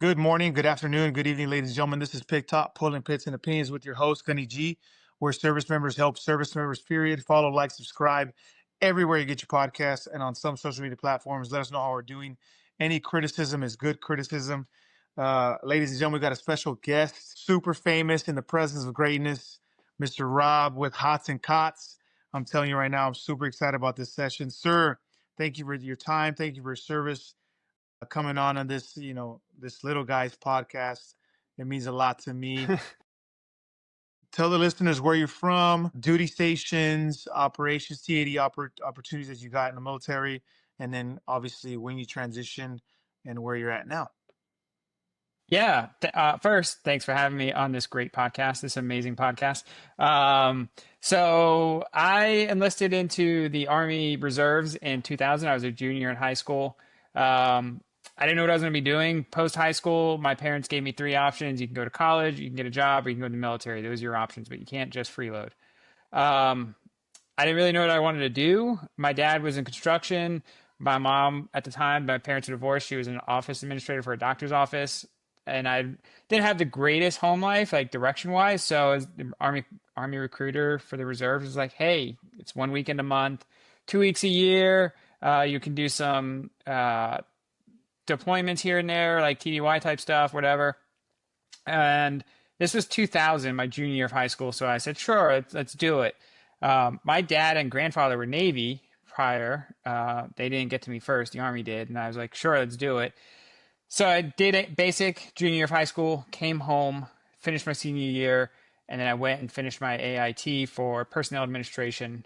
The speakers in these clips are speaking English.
Good morning, good afternoon, good evening, ladies and gentlemen. This is Pick Top, Pulling Pits and Opinions with your host, Gunny G, where service members help service members, period. Follow, like, subscribe everywhere you get your podcasts and on some social media platforms. Let us know how we're doing. Any criticism is good criticism. Ladies and gentlemen, we got a special guest, super famous in the presence of greatness, Mr. Rob with Hots and Cots. I'm telling you right now, I'm super excited about this session. Sir, thank you for your time. Thank you for your service coming on this, this little guy's podcast. It means a lot to me. Tell the listeners where you're from, duty stations, operations, T80 opportunities that you got in the military, and then obviously when you transitioned and where you're at now. Yeah. First, thanks for having me on this great podcast, this amazing podcast. So I enlisted into the Army Reserves in 2000. I was a junior in high school. I didn't know what I was going to be doing post high school. My parents gave me three options. You can go to college, you can get a job, or you can go to the military. Those are your options, but you can't just freeload. Um, I didn't really know what I wanted to do. My dad was in construction. My mom, at the time, my parents were divorced. She was an office administrator for a doctor's office. And I didn't have the greatest home life, like direction wise. So as the Army recruiter for the reserves was like, hey, it's 1 weekend a month, 2 weeks a year. You can do some deployments here and there, like TDY type stuff, whatever. And this was 2000, my junior year of high school. So I said, sure, let's do it. My dad and grandfather were Navy prior. They didn't get to me first. The Army did. And I was like, sure, let's do it. So I did a basic junior year of high school, came home, finished my senior year, and then I went and finished my AIT for personnel administration,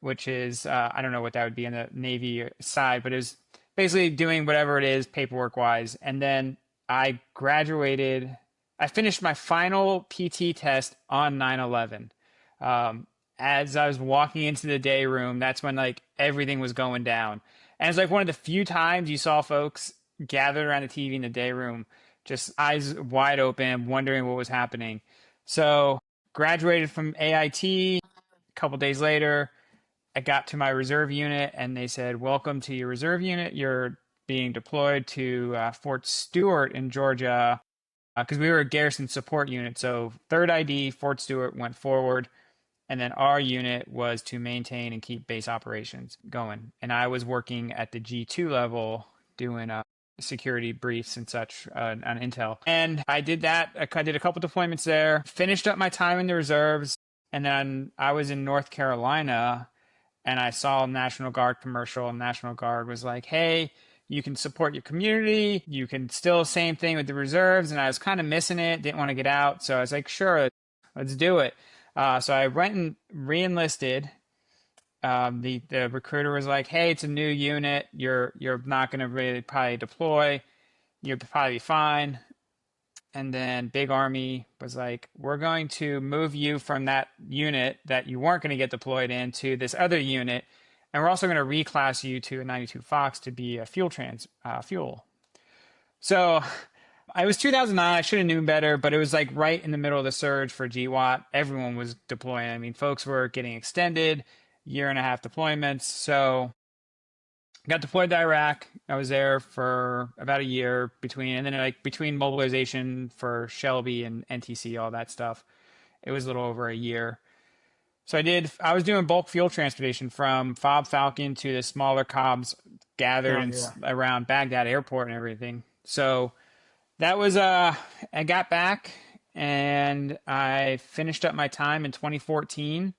which is, I don't know what that would be on the Navy side, but it was basically doing whatever it is paperwork wise. And then I graduated. I finished my final PT test on 9/11. As I was walking into the day room, that's when like everything was going down. And it's like one of the few times you saw folks gathered around the TV in the day room, just eyes wide open, wondering what was happening. So graduated from AIT. A couple days later, I got to my reserve unit and they said, welcome to your reserve unit. You're being deployed to Fort Stewart in Georgia, because we were a garrison support unit. So 3rd ID, Fort Stewart went forward. And then our unit was to maintain and keep base operations going. And I was working at the G2 level doing security briefs and such on Intel. And I did that. I did a couple deployments there, finished up my time in the reserves. And then I was in North Carolina and I saw a National Guard commercial, and National Guard was like, hey, you can support your community. You can still same thing with the reserves. And I was kind of missing it, didn't want to get out. So I was like, sure, let's do it. So I went and re-enlisted. The recruiter was like, hey, it's a new unit. You're not going to really probably deploy. You'll probably be fine. And then Big Army was like, we're going to move you from that unit that you weren't going to get deployed in to this other unit. And we're also going to reclass you to a 92 Fox to be a fuel. So it was 2009. I should have known better, but it was like right in the middle of the surge for GWAT. Everyone was deploying. I mean, folks were getting extended, 1.5 deployments. So I got deployed to Iraq. I was there for about a year between mobilization for Shelby and NTC, all that stuff. It was a little over a year. So I was doing bulk fuel transportation from Fob Falcon to the smaller Cobbs gathered around Baghdad airport and everything. So that was, I got back and I finished up my time in 2014,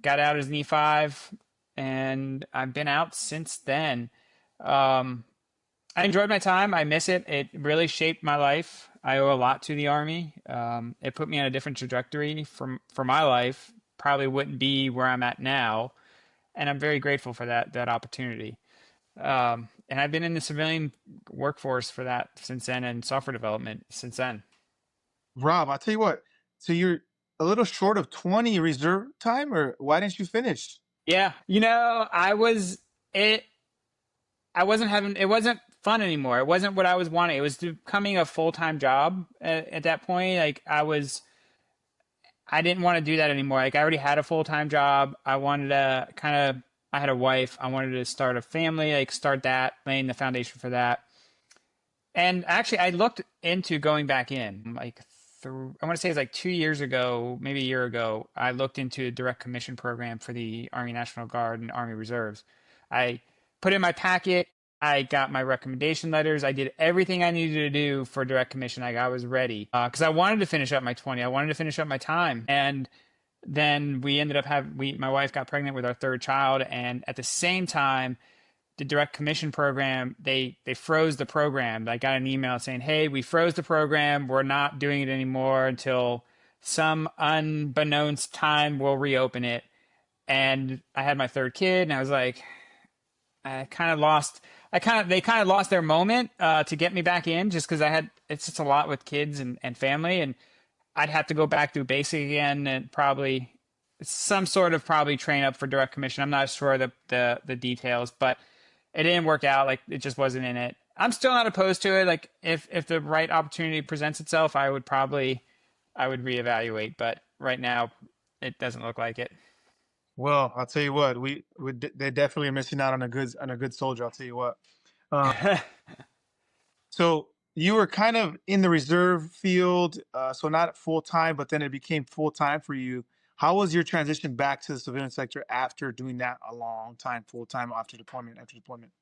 got out as an E5, and I've been out since then. I enjoyed my time. I miss it. It really shaped my life. I owe a lot to the Army. It put me on a different trajectory for my life. Probably wouldn't be where I'm at now. And I'm very grateful for that opportunity. And I've been in the civilian workforce for that since then, and software development since then. Rob, I'll tell you what. So you're a little short of 20 reserve time, or why didn't you finish? Yeah, it wasn't fun anymore. It wasn't what I was wanting. It was becoming a full-time job at that point. Like I didn't want to do that anymore. Like I already had a full-time job. I wanted to I had a wife. I wanted to start a family, like start that, laying the foundation for that. And actually, I looked into going back in like through, I want to say it's like 2 years ago, maybe a year ago. I looked into a direct commission program for the Army National Guard and Army Reserves. I put in my packet. I got my recommendation letters. I did everything I needed to do for direct commission. I was ready because I wanted to finish up my 20. I wanted to finish up my time. And then we ended up having, my wife got pregnant with our third child. And at the same time, the direct commission program, they froze the program. I got an email saying, "Hey, we froze the program. We're not doing it anymore until some unbeknownst time we'll reopen it." And I had my third kid, and I was like, I kind of lost. They kind of lost their moment to get me back in, just because I had it's just a lot with kids and family, and I'd have to go back through basic again and probably some sort of probably train up for direct commission. I'm not sure the details, but it didn't work out. Like it just wasn't in it. I'm still not opposed to it. Like if the right opportunity presents itself, I would reevaluate. But right now, it doesn't look like it. Well, I'll tell you what, they definitely are missing out on a good soldier. I'll tell you what. Uh, so you were kind of in the reserve field, so not full time, but then it became full time for you. How was your transition back to the civilian sector after doing that a long time, full time after deployment? After deployment.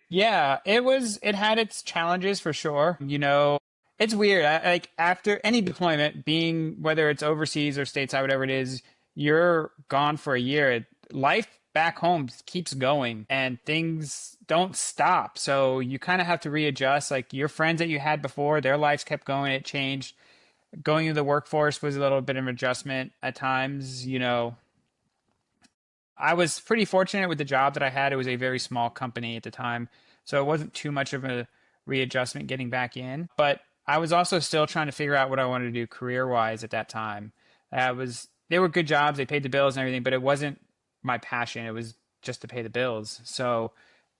Yeah, it was. It had its challenges for sure. It's weird. Like after any deployment, being whether it's overseas or stateside, whatever it is, you're gone for a year. Life back home keeps going, and things don't stop. So you kind of have to readjust. Like your friends that you had before, their lives kept going. It changed. Going into the workforce was a little bit of an adjustment at times. I was pretty fortunate with the job that I had. It was a very small company at the time, so it wasn't too much of a readjustment getting back in. But I was also still trying to figure out what I wanted to do career-wise at that time. They were good jobs, they paid the bills and everything, but it wasn't my passion. It was just to pay the bills. So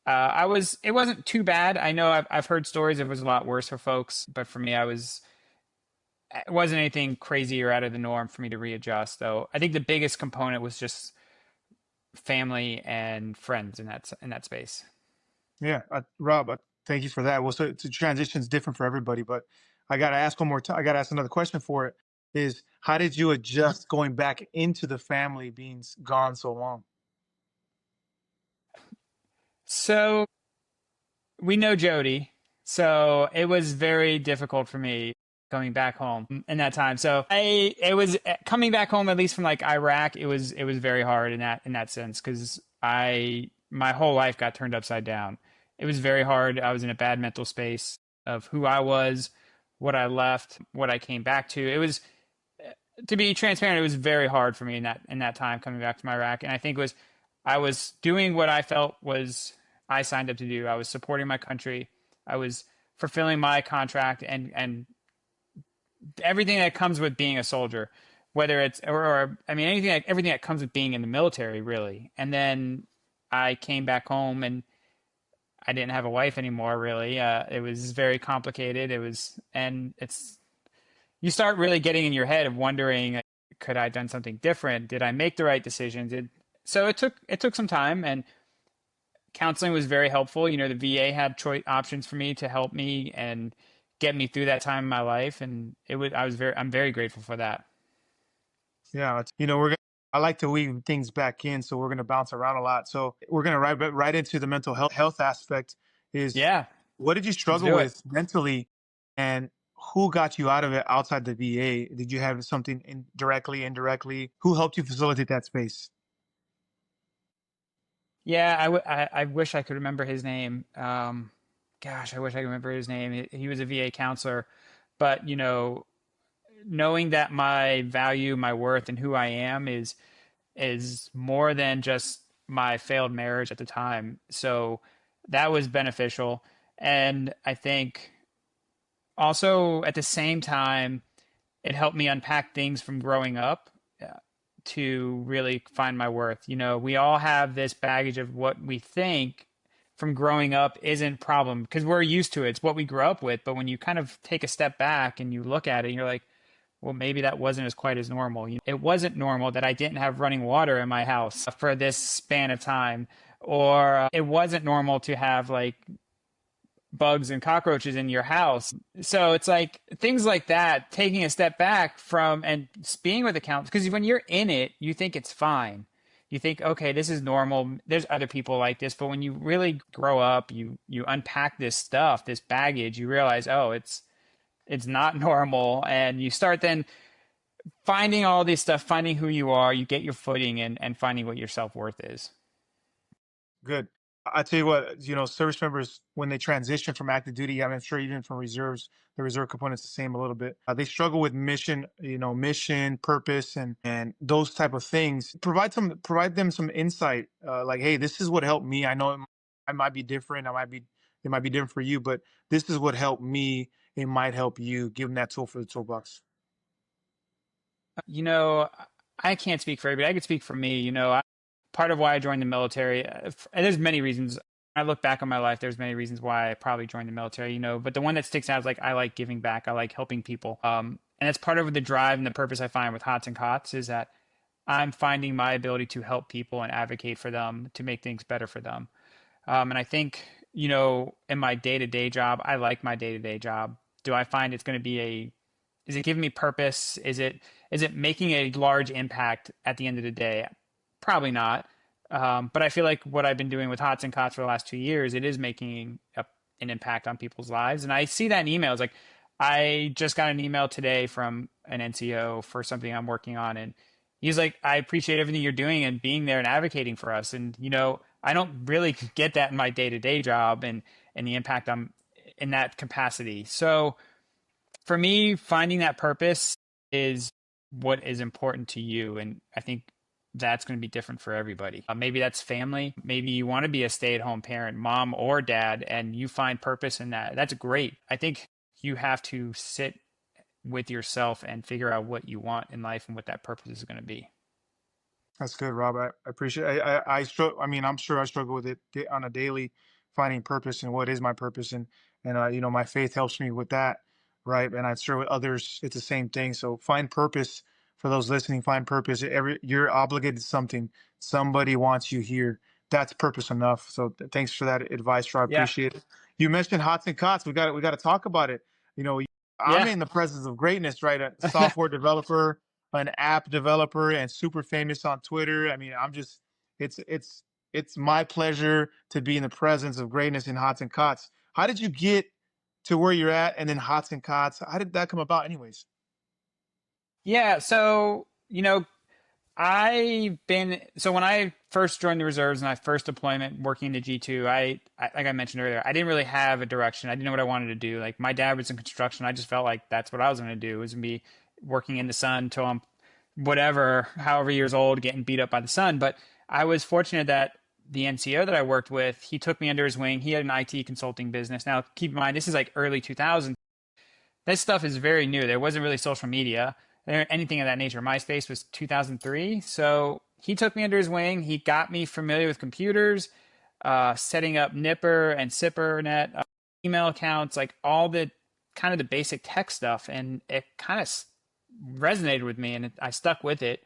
it wasn't too bad. I know I've heard stories it was a lot worse for folks, but for me, it wasn't anything crazy or out of the norm for me to readjust. Though I think the biggest component was just family and friends in that space. Yeah, Rob, thank you for that. Well, so transition is different for everybody, but I got to ask one more time. I got to ask another question for it. Is how did you adjust going back into the family being gone so long? So we know Jody, so it was very difficult for me coming back home in that time. So I it was coming back home at least from like Iraq. It was very hard in that sense because I my whole life got turned upside down. It was very hard. I was in a bad mental space of who I was, what I left, what I came back to. It was to be transparent, it was very hard for me in that time coming back from Iraq. And I think it was I was doing what I felt was I signed up to do. I was supporting my country. I was fulfilling my contract and everything that comes with being a soldier, whether it's or I mean everything that comes with being in the military, really. And then I came back home and I didn't have a wife anymore. Really, it was very complicated. It was, and it's you start really getting in your head of wondering, like, could I have done something different? Did I make the right decision? So it took some time, and counseling was very helpful. The VA had choice options for me to help me and get me through that time in my life, and I'm very grateful for that. Yeah, I like to weave things back in, so we're gonna bounce around a lot. So we're gonna right into the mental health aspect. Is Yeah, what did you let's struggle do it. with mentally, and who got you out of it outside the VA? Did you have something directly, indirectly? Who helped you facilitate that space? Yeah, I wish I could remember his name. Gosh, I wish I could remember his name. He was a VA counselor, but knowing that my value, my worth, and who I am is more than just my failed marriage at the time. So that was beneficial, and I think also at the same time it helped me unpack things from growing up to really find my worth. We all have this baggage of what we think from growing up isn't problem because we're used to it. It's what we grew up with. But when you kind of take a step back and you look at it, and you're like, well, maybe that wasn't as quite as normal. It wasn't normal that I didn't have running water in my house for this span of time, or it wasn't normal to have like bugs and cockroaches in your house. So it's like things like that, taking a step back from and being with accountants, because when you're in it, you think it's fine. You think, okay, this is normal. There's other people like this, but when you really grow up, you unpack this stuff, this baggage, you realize, oh, it's not normal, and you start then finding all this stuff, finding who you are, you get your footing, and finding what your self-worth is. Good. I tell you what, service members when they transition from active duty, I'm sure even from reserves, the reserve component's the same a little bit. They struggle with mission, mission, purpose, and those type of things. Provide them some insight, like, hey, this is what helped me. I know I might be different. It might be different for you, but this is what helped me. It might help you. Give them that tool for the toolbox. You know, I can't speak for everybody. I could speak for me. Part of why I joined the military, and there's many reasons. I look back on my life, there's many reasons why I probably joined the military, but the one that sticks out is like I like giving back. I like helping people. And it's part of the drive and the purpose I find with Hots and Cots is that I'm finding my ability to help people and advocate for them to make things better for them. And I think, in my day-to-day job, I like my day-to-day job. Do I find it's going to be is it giving me purpose? Is it making a large impact at the end of the day? Probably not. But I feel like what I've been doing with Hots and Cots for the last 2 years, it is making an impact on people's lives. And I see that in emails. Like I just got an email today from an NCO for something I'm working on, and he's like, "I appreciate everything you're doing and being there and advocating for us." And I don't really get that in my day to day job, and the impact I'm in that capacity. So for me, finding that purpose is what is important to you. And I think that's going to be different for everybody. Maybe that's family. Maybe you want to be a stay at home parent, mom or dad, and you find purpose in that. That's great. I think you have to sit with yourself and figure out what you want in life and what that purpose is going to be. That's good, Rob. I appreciate. I struggle. I mean, I'm sure I struggle with it on a daily, finding purpose and what is my purpose, and my faith helps me with that, right? And I'm sure with others, it's the same thing. So find purpose for those listening. Find purpose. You're obligated to something. Somebody wants you here. That's purpose enough. So thanks for that advice, Rob. I Yeah. appreciate it. You mentioned Hots and Cots. We got to talk about it. You know, I'm Yeah. in the presence of greatness, right? A software developer, an app developer, and super famous on Twitter. I mean, it's my pleasure to be in the presence of greatness in Hots and Cots. How did you get to where you're at, and then Hots and Cots? How did that come about, anyways? Yeah. So, so when I first joined the reserves and my first deployment working in the G2, like I mentioned earlier, I didn't really have a direction. I didn't know what I wanted to do. Like my dad was in construction. I just felt like that's what I was going to do was be working in the sun till I'm whatever, however years old, getting beat up by the sun. But I was fortunate that the NCO that I worked with, he took me under his wing. He had an IT consulting business. Now, keep in mind, this is like early 2000s. This stuff is very new. There wasn't really social media or anything of that nature. MySpace was 2003. So he took me under his wing. He got me familiar with computers, setting up Nipper and SipperNet, email accounts, like all the kind of the basic tech stuff. And it kind of resonated with me, and I stuck with it.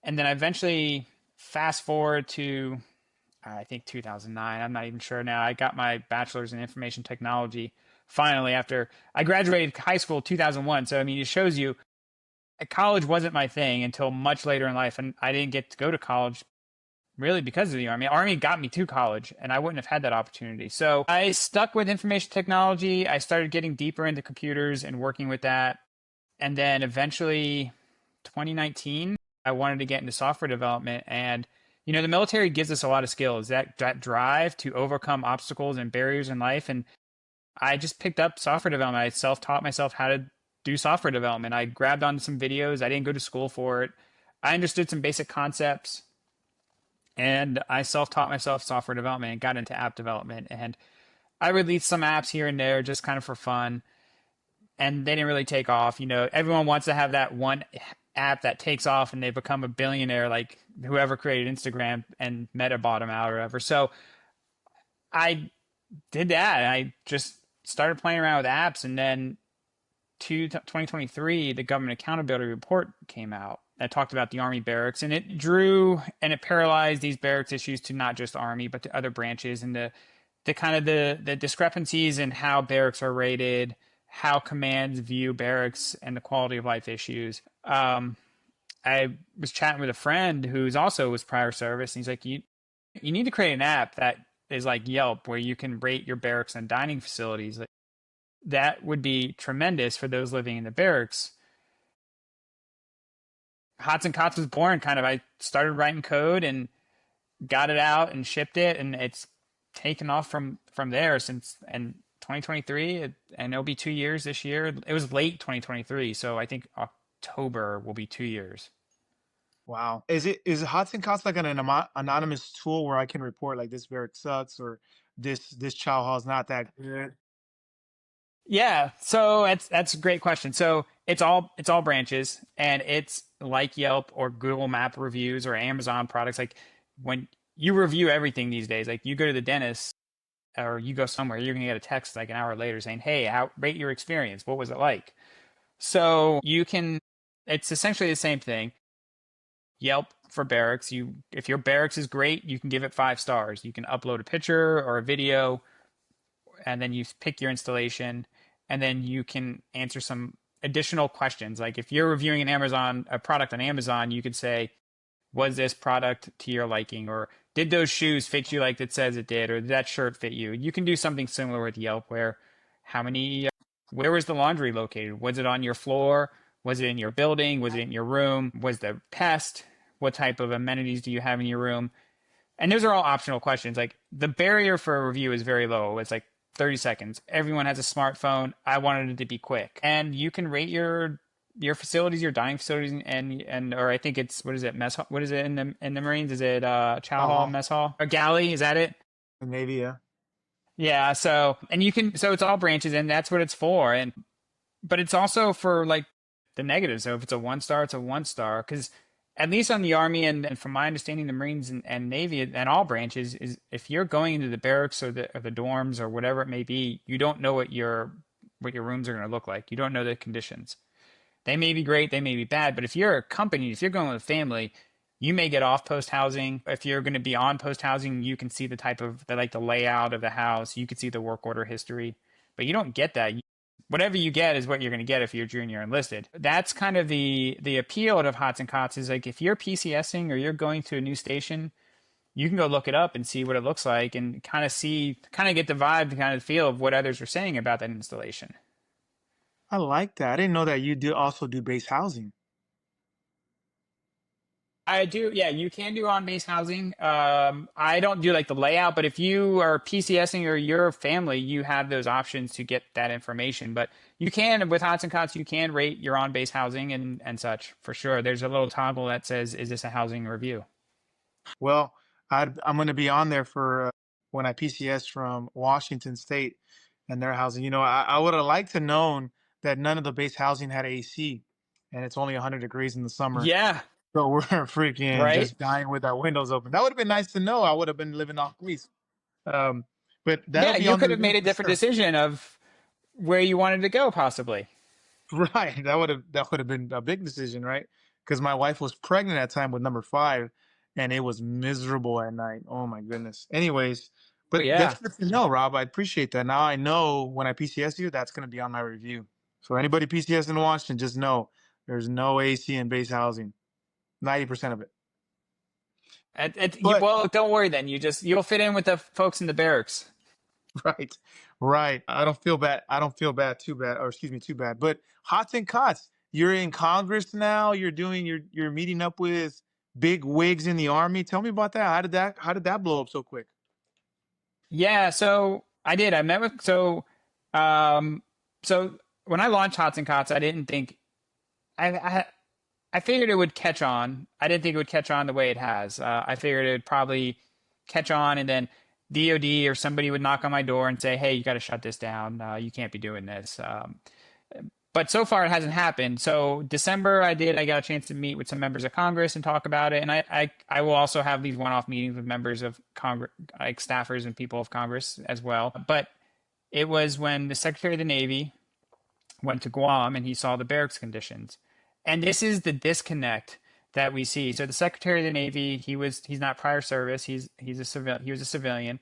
And then I eventually fast forward to I think 2009. I'm not even sure now. I got my bachelor's in information technology finally after I graduated high school 2001. So I mean, it shows you college wasn't my thing until much later in life, and I didn't get to go to college really because of the Army. Army got me to college, and I wouldn't have had that opportunity. So I stuck with information technology. I started getting deeper into computers and working with that. And then eventually 2019, I wanted to get into software development. And, the military gives us a lot of skills, that drive to overcome obstacles and barriers in life. And I just picked up software development. I self-taught myself how to do software development. I grabbed onto some videos. I didn't go to school for it. I understood some basic concepts, and I self-taught myself software development and got into app development. And I released some apps here and there just kind of for fun, and they didn't really take off. Everyone wants to have that one app that takes off and they become a billionaire, like whoever created Instagram and Meta bought them out or whatever. So I did that. I just started playing around with apps, and then 2023, the government accountability report came out that talked about the Army barracks, and it drew and it paralyzed these barracks issues to not just Army but to other branches, and the kind of the discrepancies in how barracks are rated, how commands view barracks, and the quality of life issues. I was chatting with a friend who's also was prior service, and he's like, you need to create an app that is like Yelp, where you can rate your barracks and dining facilities. Like, that would be tremendous for those living in the barracks. Hots and Cots was born kind of. I started writing code and got it out and shipped it, and it's taken off from there since and 2023, and it'll be 2 years this year. It was late 2023, so I think October will be 2 years. Wow. Is Hots and Cots like an anonymous tool where I can report like this barrack sucks or this chow hall is not that good? Yeah, so that's a great question. So it's all branches, and it's like Yelp or Google Map reviews or Amazon products. Like when you review everything these days, like you go to the dentist or you go somewhere, you're gonna get a text like an hour later saying, "Hey, how rate your experience? What was it like?" So you can, it's essentially the same thing. Yelp for barracks. If your barracks is great, you can give it 5 stars. You can upload a picture or a video, and then you pick your installation, and then you can answer some additional questions. Like if you're reviewing a product on Amazon, you could say, was this product to your liking, or did those shoes fit you like it says it did, or did that shirt fit you? You can do something similar with Yelp, where how many where was the laundry located? Was it on your floor? Was it in your building? Was it in your room? Was the pest? What type of amenities do you have in your room? And those are all optional questions. Like the barrier for a review is very low. It's like 30 seconds. Everyone has a smartphone. I wanted it to be quick. And you can rate your facilities, your dining facilities, and or I think it's, what is it, mess hall? What is it in the Marines? Is it chow Chow hall, hall. mess hall, or galley? Is that it? Maybe, yeah. Yeah. So and you can, so it's all branches, and that's what it's for. And but it's also for like the negatives. So if it's a 1 star, it's a 1 star. Because at least on the Army and from my understanding, the Marines and Navy and all branches is if you're going into the barracks or the dorms or whatever it may be, you don't know what your rooms are going to look like. You don't know the conditions. They may be great, they may be bad, but if you're a company, if you're going with a family, you may get off post housing. If you're going to be on post housing, you can see the type of the layout of the house. You can see the work order history, but you don't get that. Whatever you get is what you're going to get if you're junior enlisted. That's kind of the appeal of Hots and Cots is like if you're PCSing or you're going to a new station, you can go look it up and see what it looks like and kind of get the vibe, the kind of feel of what others are saying about that installation. I like that. I didn't know that you do also do base housing. I do, yeah, you can do on-base housing. I don't do like the layout, but if you are PCSing or your family, you have those options to get that information. But you can, with Hots and Cots, you can rate your on-base housing and such for sure. There's a little toggle that says, "Is this a housing review?" Well, I'm going to be on there for when I PCS from Washington State and their housing. I would have liked to known that none of the base housing had AC, and it's only 100 degrees in the summer. Yeah, So we're freaking right. just dying with our windows open. That would have been nice to know. I would have been living off grease. Um, but that'll Yeah, be you on the could have review made a for different sure. decision of where you wanted to go, possibly. Right. That would have been a big decision, right? Because my wife was pregnant at that time with number five, and it was miserable at night. Oh my goodness. Anyways, Oh but that's yeah. good to know, Rob. I appreciate that. Now I know when I PCS you, that's going to be on my review. So anybody PCS in Washington, just know there's no AC in base housing. 90% of it. But Well, don't worry then. You'll fit in with the folks in the barracks. right, right. I don't feel bad. I don't feel bad too bad, or excuse me, too bad. But Hots and Cots, you're in Congress now. You're meeting up with big wigs in the army. Tell me about that. How did that blow up so quick? Yeah, so I did. I met with um so when I launched Hots and Cots, I didn't think I I figured it would catch on. I didn't think it would catch on the way it has. I figured it would probably catch on, and then DoD or somebody would knock on my door and say, "Hey, you got to shut this down. You can't be doing this." But so far, it hasn't happened. So December, I got a chance to meet with some members of Congress and talk about it, and I will also have these one-off meetings with members of Congress, like staffers and people of Congress as well. But it was when the Secretary of the Navy went to Guam and he saw the barracks conditions. And this is the disconnect that we see. So the Secretary of the Navy, he's not prior service. He was a civilian,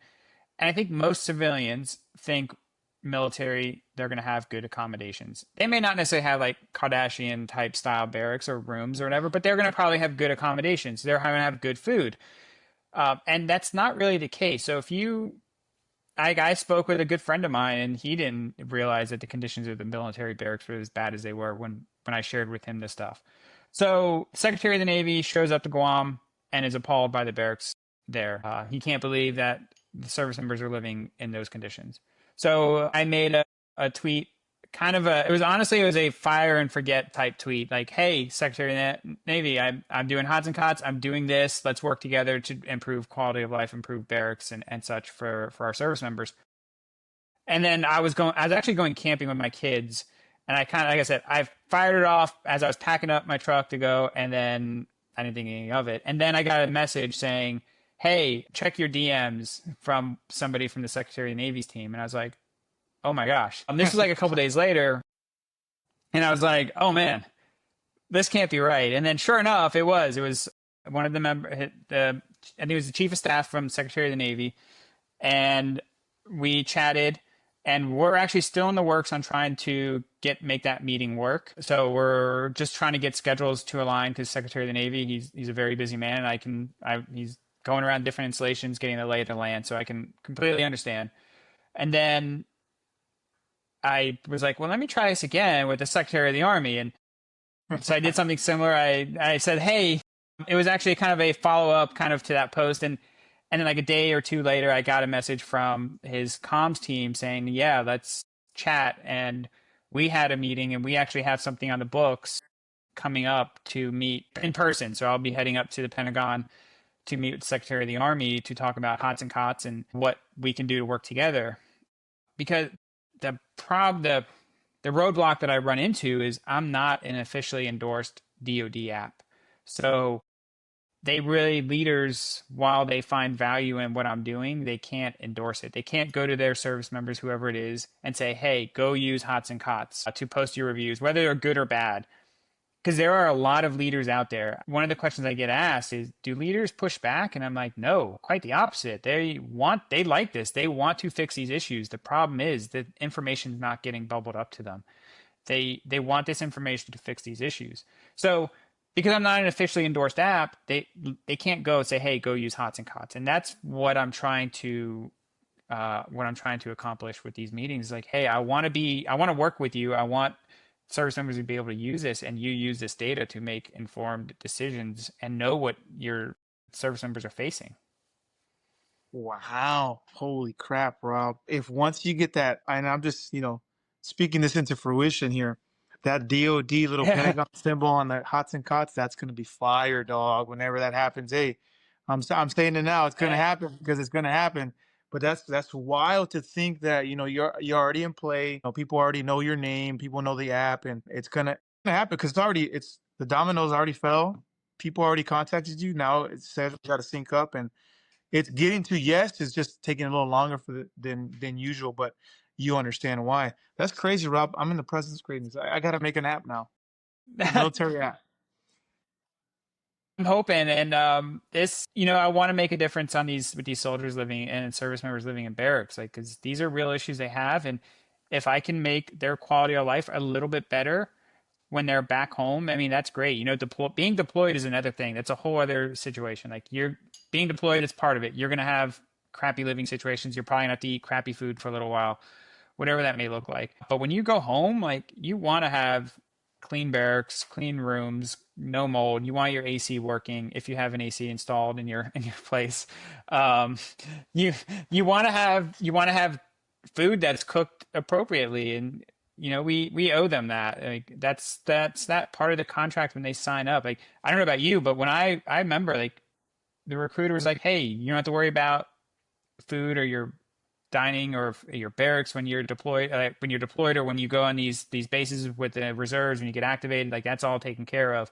And I think most civilians think military, they're going to have good accommodations. They may not necessarily have like Kardashian type style barracks or rooms or whatever, but they're going to probably have good accommodations. They're going to have good food. And that's not really the case. So if you, I spoke with a good friend of mine, and he didn't realize that the conditions of the military barracks were as bad as they were when I shared with him this stuff. So Secretary of the Navy shows up to Guam and is appalled by the barracks there. He can't believe that the service members are living in those conditions. So I made a tweet, kind of a, it was honestly, it was a fire and forget type tweet. Like, hey, Secretary of the Navy, I'm doing Hots and Cots. I'm doing this. Let's work together to improve quality of life, improve barracks and such for our service members. And then I was actually going camping with my kids. And I kind of, like I said, I fired it off as I was packing up my truck to go. And then I didn't think anything of it. And then I got a message saying, hey, check your DMs from somebody from the Secretary of the Navy's team. And I was like, oh my gosh. This was like a couple days later. And I was like, oh man, this can't be right. And then sure enough, it was one of the member, the, I think it was the chief of staff from Secretary of the Navy. And we chatted, and we're actually still in the works on trying to make that meeting work. So we're just trying to get schedules to align, because Secretary of the Navy, he's a very busy man, and he's going around different installations, getting the lay of the land, so I can completely understand. And then I was like, well, let me try this again with the Secretary of the Army. And so I did something similar. I said, hey, it was actually kind of a follow up kind of to that post. And then like a day or two later, I got a message from his comms team saying, yeah, let's chat. And we had a meeting, and we actually have something on the books coming up to meet in person. So I'll be heading up to the Pentagon to meet with the Secretary of the Army to talk about Hots and Cots and what we can do to work together. Because the roadblock that I run into is I'm not an officially endorsed DoD app. So leaders, while they find value in what I'm doing, they can't endorse it. They can't go to their service members, whoever it is, and say, hey, go use Hots and Cots to post your reviews, whether they're good or bad. Because there are a lot of leaders out there. One of the questions I get asked is, do leaders push back? And I'm like, no, quite the opposite. They like this. They want to fix these issues. The problem is that information is not getting bubbled up to them. They want this information to fix these issues. So because I'm not an officially endorsed app, they can't go and say, hey, go use Hots and Cots. And that's what I'm trying to accomplish with these meetings. Like, hey, I want to work with you. I want service members to be able to use this, and you use this data to make informed decisions and know what your service members are facing. Wow. Holy crap, Rob. If once you get that, and I'm just, speaking this into fruition here, that DOD little Pentagon symbol on the Hots and Cots, that's going to be fire, dog. Whenever that happens, hey, I'm saying it now. It's going to happen because it's going to happen. But that's wild to think that, you're already in play. People already know your name. People know the app, and it's gonna happen because it's the dominoes already fell. People already contacted you. Now it says we got to sync up, and it's getting to yes. It's just taking a little longer than usual, but you understand why. That's crazy, Rob. I'm in the presence greatness. I got to make an app now, a military app. I'm hoping, and this, I want to make a difference on these with these soldiers living and service members living in barracks, like because these are real issues they have, and if I can make their quality of life a little bit better when they're back home, I mean that's great. Being deployed is another thing. That's a whole other situation. Like you're being deployed is part of it. You're gonna have crappy living situations. You're probably gonna have to eat crappy food for a little while, whatever that may look like. But when you go home, like you want to have clean barracks, clean rooms, no mold. You want your AC working if you have an AC installed in your place. Um, you you want to have food that's cooked appropriately, and we owe them that. Like that's that part of the contract when they sign up. Like I don't know about you, but when I remember like the recruiter was like, hey, you don't have to worry about food or your dining or your barracks when you're deployed, or when you go on these bases with the reserves when you get activated, like that's all taken care of.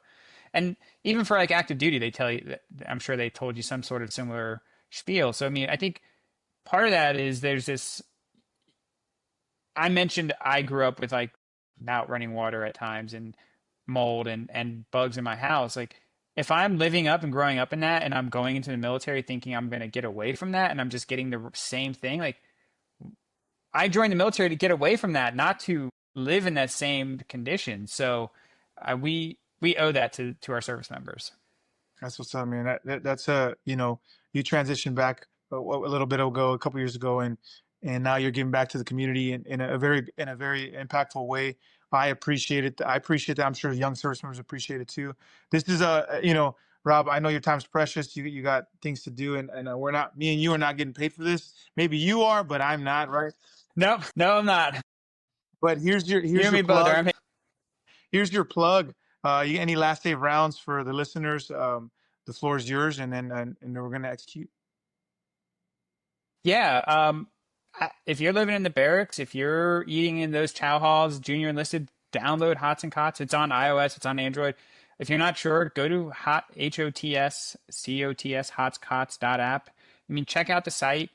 And even for like active duty, they tell you that, I'm sure they told you some sort of similar spiel. So I mean, I think part of that is there's this. I mentioned I grew up with like about running water at times and mold and bugs in my house. Like if I'm living up and growing up in that and I'm going into the military thinking I'm going to get away from that and I'm just getting the same thing, like I joined the military to get away from that, not to live in that same condition. So we owe that to our service members. That's what's up, man. That's a you transitioned back a little bit ago, a couple years ago, and now you're giving back to the community in a very impactful way. I appreciate it. I appreciate that. I'm sure young service members appreciate it too. This is Rob. I know your time's precious. You got things to do, and we're not. Me and you are not getting paid for this. Maybe you are, but I'm not. Right? Nope, no, I'm not. But You here's and your me both are. plug. Here's your plug. Any last day rounds for the listeners? The floor is yours, and then we're gonna execute. Yeah. If you're living in the barracks, if you're eating in those chow halls, junior enlisted, download Hots and Cots. It's on iOS, it's on Android. If you're not sure, go to HOTSCOTS, I mean, check out the site.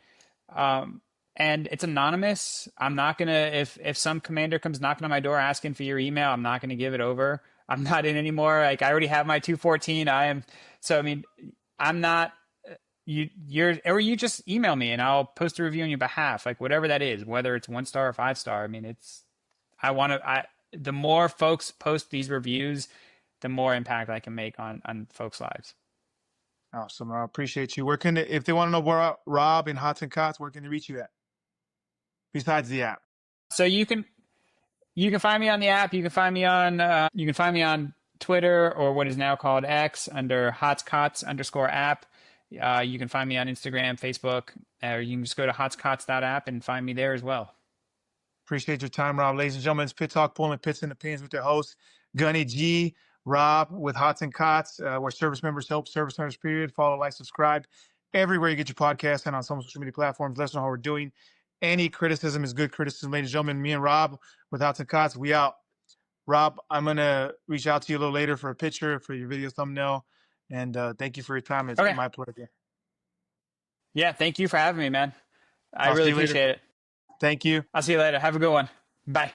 Um, and it's anonymous. I'm not gonna if some commander comes knocking on my door asking for your email, I'm not gonna give it over. I'm not in anymore. Like I already have my 214. I am so I mean, I'm not you just email me and I'll post a review on your behalf, like whatever that is, whether it's 1 star or 5 star. I mean, it's I want to I the more folks post these reviews, the more impact I can make on folks' lives. Awesome. I appreciate you. Where can they, if they want to know where Rob and Hots and Cots, where can they reach you at? Besides the app. So you can find me on the app. You can find me on Twitter or what is now called X under hotscots_app. You can find me on Instagram, Facebook, or you can just go to hotscots.app and find me there as well. Appreciate your time, Rob. Ladies and gentlemen, it's Pit Talk, pulling pits and opinions with their host, Gunny G, Rob with Hots and Cots, where service members help service members, period. Follow, like, subscribe everywhere you get your podcast and on some social media platforms. Let us know how we're doing. Any criticism is good criticism. Ladies and gentlemen, me and Rob with Hots and Cots, we out. Rob, I'm going to reach out to you a little later for a picture for your video thumbnail. And thank you for your time. It's Okay. my pleasure. Yeah. Thank you for having me, man. I I'll see really you later. appreciate it. Thank you. I'll see you later. Have a good one. Bye.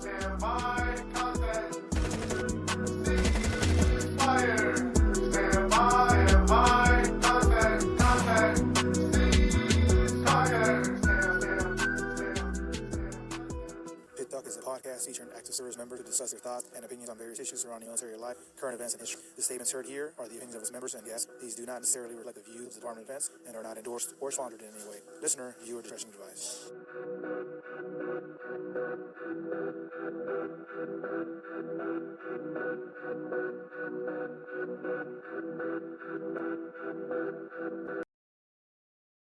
Stand by, contact. Fire. Stand by, contact. Cease fire. Pit Talk is a podcast featuring active service members who discuss their thoughts and opinions on various issues surrounding military life, current events, and history. The statements heard here are the opinions of its members and guests. These do not necessarily reflect the views of the Department of Defense and are not endorsed or sponsored in any way. Listener, viewer discretion advised.